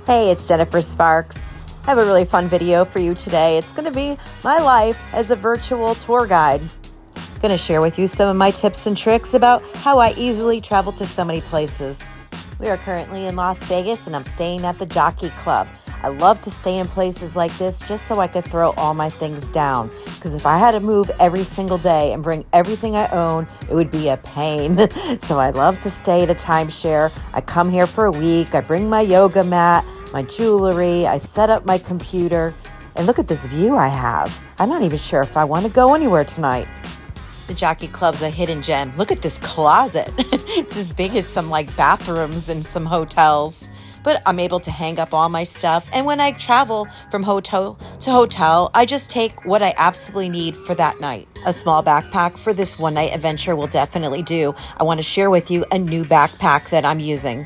Hey, it's Jennifer Sparks. I have a really fun video for you today. It's going to be my life as a virtual tour guide. I'm going to share with you some of my tips and tricks about how I easily travel to so many places. We are currently in Las Vegas and I'm staying at the Jockey Club. I love to stay in places like this just so I could throw all my things down. Because if I had to move every single day and bring everything I own, it would be a pain. So I love to stay at a timeshare. I come here for a week. I bring my yoga mat, my jewelry. I set up my computer. And look at this view I have. I'm not even sure if I want to go anywhere tonight. The Jockey Club's a hidden gem. Look at this closet. It's as big as some bathrooms in some hotels. But I'm able to hang up all my stuff. And when I travel from hotel to hotel, I just take what I absolutely need for that night. A small backpack for this one night adventure will definitely do. I want to share with you a new backpack that I'm using.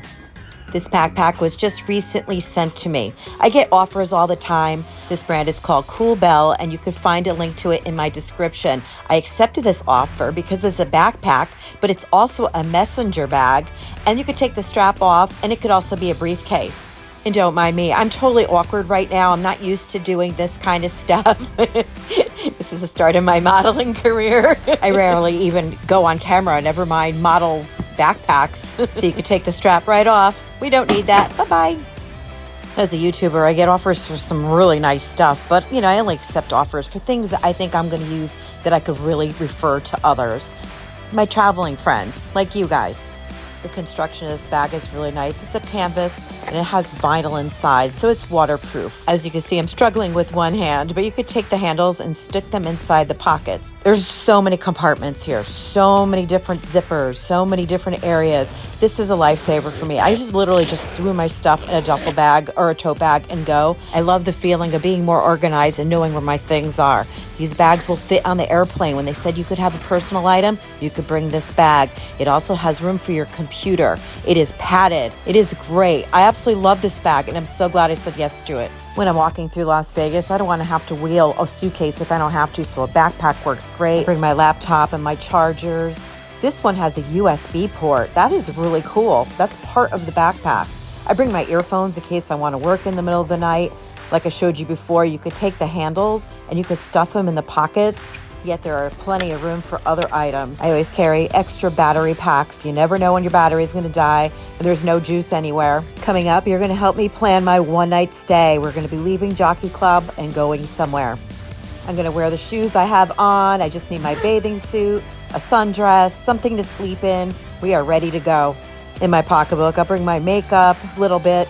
This backpack was just recently sent to me. I get offers all the time. This brand is called Coolbell, and you can find a link to it in my description. I accepted this offer because it's a backpack, but it's also a messenger bag, and you could take the strap off, and it could also be a briefcase. And don't mind me, I'm totally awkward right now. I'm not used to doing this kind of stuff. This is the start of my modeling career. I rarely even go on camera, never mind model backpacks. So you can take the strap right off. We don't need that. Bye-bye. As a YouTuber, I get offers for some really nice stuff, but I only accept offers for things that I think I'm going to use that I could really refer to others. My traveling friends, like you guys. The construction of this bag is really nice. It's a canvas and it has vinyl inside, so it's waterproof. As you can see, I'm struggling with one hand, but you could take the handles and stick them inside the pockets. There's so many compartments here, so many different zippers, so many different areas. This is a lifesaver for me. I just literally threw my stuff in a duffel bag or a tote bag and go. I love the feeling of being more organized and knowing where my things are. These bags will fit on the airplane. When they said you could have a personal item, you could bring this bag. It also has room for your computer. It is padded. It is great. I absolutely love this bag, and I'm so glad I said yes to it. When I'm walking through Las Vegas, I don't want to have to wheel a suitcase if I don't have to, so a backpack works great. I bring my laptop and my chargers. This one has a USB port. That is really cool. That's part of the backpack. I bring my earphones in case I want to work in the middle of the night. Like I showed you before, you could take the handles and you could stuff them in the pockets, yet there are plenty of room for other items. I always carry extra battery packs. You never know when your battery is going to die and there's no juice anywhere. Coming up, you're going to help me plan my one-night stay. We're going to be leaving Jockey Club and going somewhere. I'm going to wear the shoes I have on. I just need my bathing suit, a sundress, something to sleep in. We are ready to go. In my pocketbook, I'll bring my makeup a little bit,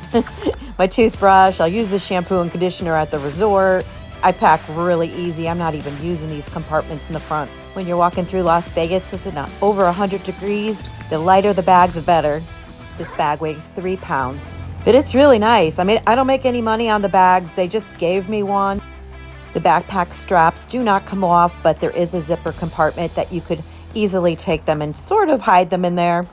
my toothbrush. I'll use the shampoo and conditioner at the resort. I pack really easy. I'm not even using these compartments in the front. When you're walking through Las Vegas, it's over 100 degrees. The lighter the bag, the better. This bag weighs 3 pounds, but it's really nice. I mean, I don't make any money on the bags. They just gave me one. The backpack straps do not come off, but there is a zipper compartment that you could easily take them and sort of hide them in there.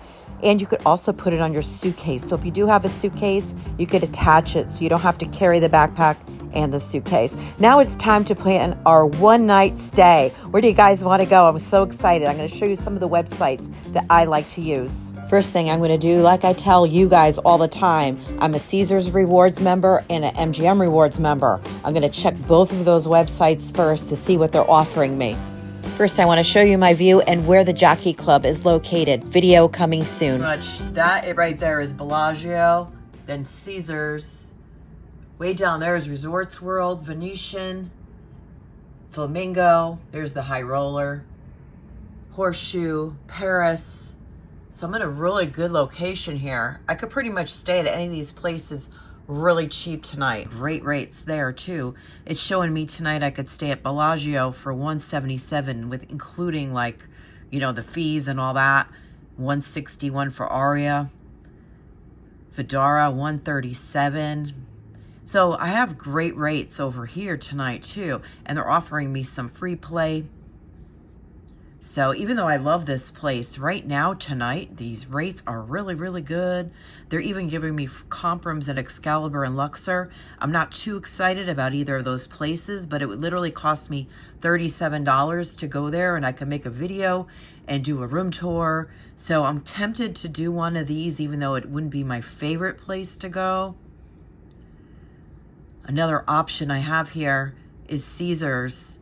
And you could also put it on your suitcase. So if you do have a suitcase, you could attach it so you don't have to carry the backpack and the suitcase. Now it's time to plan our one-night stay. Where do you guys want to go? I'm so excited. I'm going to show you some of the websites that I like to use. First thing I'm going to do, like I tell you guys all the time, I'm a Caesars Rewards member and an MGM Rewards member. I'm going to check both of those websites first to see what they're offering me. First, I want to show you my view and where the Jockey Club is located. Video coming soon. That right there is Bellagio, then Caesars. Way down there is Resorts World, Venetian, Flamingo. There's the High Roller, Horseshoe, Paris. So I'm in a really good location here. I could pretty much stay at any of these places really cheap tonight. Great rates there too. It's showing me tonight I could stay at Bellagio for $177 with including the fees and all that. $161 for Aria. Vidara $137. So I have great rates over here tonight too, and they're offering me some free play. So even though I love this place, right now, tonight, these rates are really, really good. They're even giving me comp rooms at Excalibur and Luxor. I'm not too excited about either of those places, but it would literally cost me $37 to go there, and I could make a video and do a room tour. So I'm tempted to do one of these, even though it wouldn't be my favorite place to go. Another option I have here is Caesars.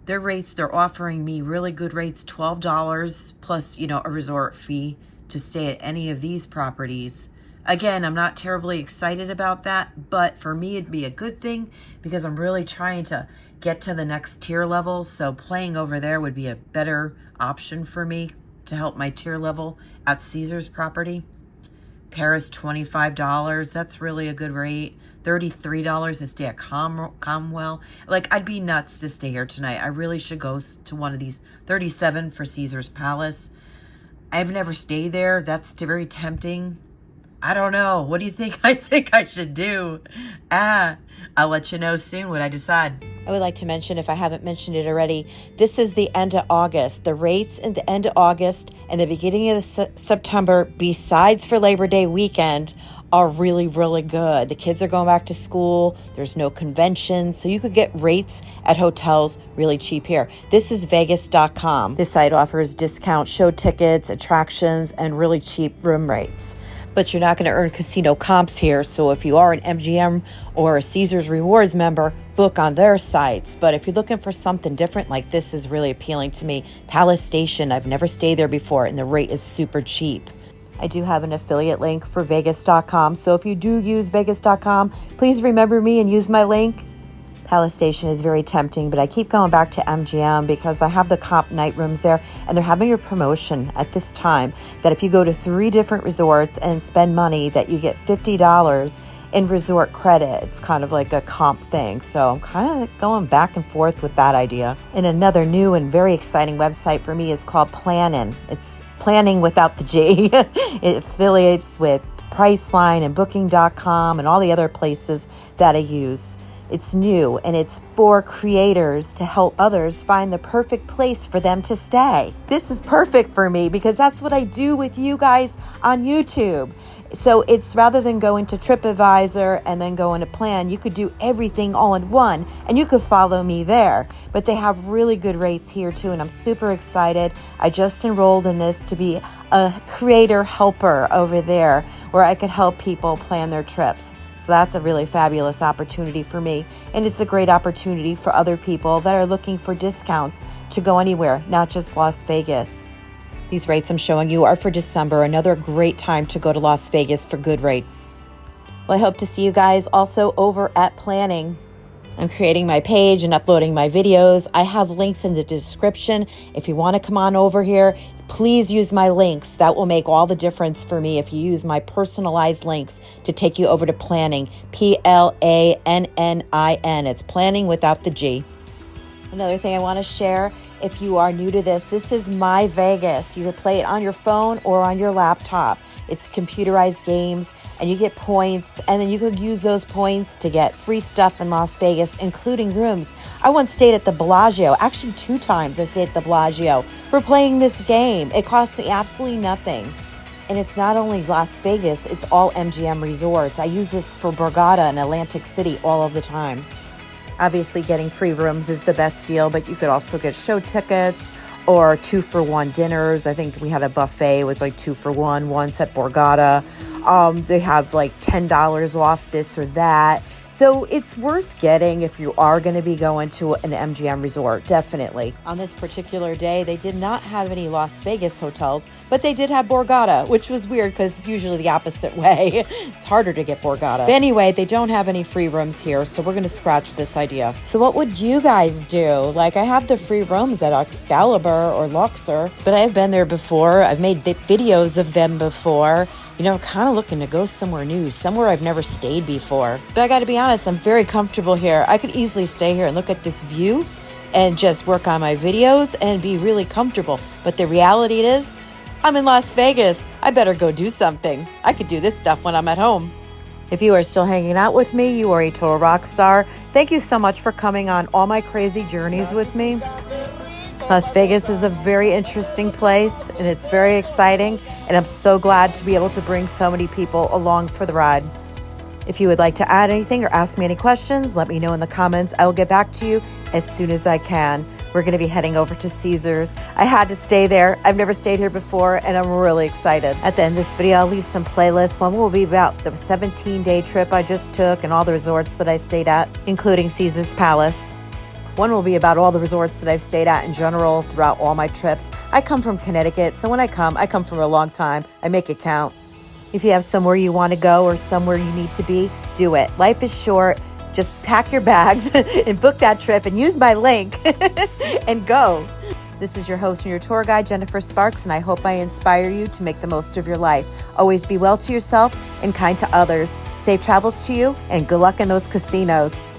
Their rates, they're offering me really good rates, $12 plus, a resort fee to stay at any of these properties. Again, I'm not terribly excited about that, but for me, it'd be a good thing because I'm really trying to get to the next tier level. So playing over there would be a better option for me to help my tier level at Caesars property. Paris, $25. That's really a good rate. $33 to stay at Comwell. Like, I'd be nuts to stay here tonight. I really should go to one of these. $37 for Caesars Palace. I've never stayed there. That's very tempting. I don't know. What do you think I think I should do? I'll let you know soon what I decide. I would like to mention, if I haven't mentioned it already, this is the end of August. The rates in the end of August and the beginning of September, besides for Labor Day weekend, are really, really good. The kids are going back to school. There's no convention, so you could get rates at hotels really cheap here. This is Vegas.com. This site offers discount show tickets, attractions, and really cheap room rates. But you're not going to earn casino comps here, so if you are an MGM or a Caesars Rewards member, book on their sites. But if you're looking for something different, like this is really appealing to me. Palace Station, I've never stayed there before, and the rate is super cheap. I do have an affiliate link for Vegas.com, so if you do use Vegas.com, please remember me and use my link. Palace Station is very tempting, but I keep going back to MGM because I have the comp night rooms there, and they're having a promotion at this time that if you go to 3 different resorts and spend money, that you get $50 in resort credit. It's kind of like a comp thing, so I'm kind of going back and forth with that idea. And another new and very exciting website for me is called Plannin. It's planning without the G. It affiliates with Priceline and Booking.com and all the other places that I use. It's new, and it's for creators to help others find the perfect place for them to stay. This is perfect for me because that's what I do with you guys on YouTube. So it's rather than going to TripAdvisor and then going to Plan, you could do everything all in one, and you could follow me there. But they have really good rates here too, and I'm super excited. I just enrolled in this to be a creator helper over there where I could help people plan their trips. So that's a really fabulous opportunity for me. And it's a great opportunity for other people that are looking for discounts to go anywhere, not just Las Vegas. These rates I'm showing you are for December, another great time to go to Las Vegas for good rates. Well, I hope to see you guys also over at Planning. I'm creating my page and uploading my videos. I have links in the description. If you want to come on over here, please use my links. That will make all the difference for me if you use my personalized links to take you over to Planning. Plannin. It's planning without the G. Another thing I want to share, if you are new to this is My Vegas. You can play it on your phone or on your laptop. It's computerized games, and you get points, and then you could use those points to get free stuff in Las Vegas, including rooms. I once stayed at the Bellagio. Actually, 2 times I stayed at the Bellagio for playing this game. It cost me absolutely nothing. And it's not only Las Vegas, it's all MGM resorts. I use this for Borgata and Atlantic City all of the time. Obviously, getting free rooms is the best deal, but you could also get show tickets or 2-for-1 dinners. I think we had a buffet. It was like 2-for-1 once at Borgata. They have like $10 off this or that. So it's worth getting if you are going to be going to an MGM resort, definitely. On this particular day, they did not have any Las Vegas hotels, but they did have Borgata, which was weird because it's usually the opposite way. It's harder to get Borgata. But anyway, they don't have any free rooms here, so we're going to scratch this idea. So what would you guys do? Like, I have the free rooms at Excalibur or Luxor, but I've been there before. I've made videos of them before. I'm kind of looking to go somewhere new, somewhere I've never stayed before. But I got to be honest, I'm very comfortable here. I could easily stay here and look at this view and just work on my videos and be really comfortable. But the reality is, I'm in Las Vegas. I better go do something. I could do this stuff when I'm at home. If you are still hanging out with me, you are a total rock star. Thank you so much for coming on all my crazy journeys with me. Las Vegas is a very interesting place, and it's very exciting, and I'm so glad to be able to bring so many people along for the ride. If you would like to add anything or ask me any questions, let me know in the comments. I will get back to you as soon as I can. We're going to be heading over to Caesars. I had to stay there. I've never stayed here before, and I'm really excited. At the end of this video, I'll leave some playlists. One will be about the 17-day trip I just took and all the resorts that I stayed at, including Caesars Palace. One will be about all the resorts that I've stayed at in general throughout all my trips. I come from Connecticut, so when I come for a long time. I make it count. If you have somewhere you want to go or somewhere you need to be, do it. Life is short. Just pack your bags and book that trip and use my link and go. This is your host and your tour guide, Jennifer Sparks, and I hope I inspire you to make the most of your life. Always be well to yourself and kind to others. Safe travels to you, and good luck in those casinos.